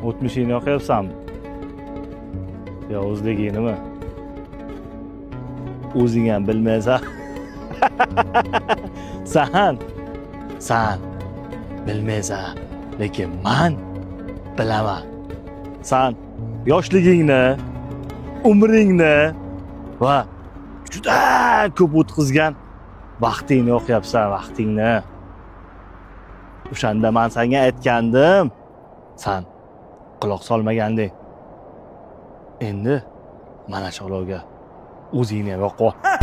o'tmishingni o'qiyapsanmi yo o'zligingnimi o'zing ham bilmaysan. san bilmaysan, lekin men bilaman. San yoshligingni, umringni va juda ko'p o'tkazgan vaqtingni o'qiyapsan, vaqtingni. O'shanda men senga aytgandim, san quloq solmaganding. Endi mana shu olovga o'zingni ham yoqib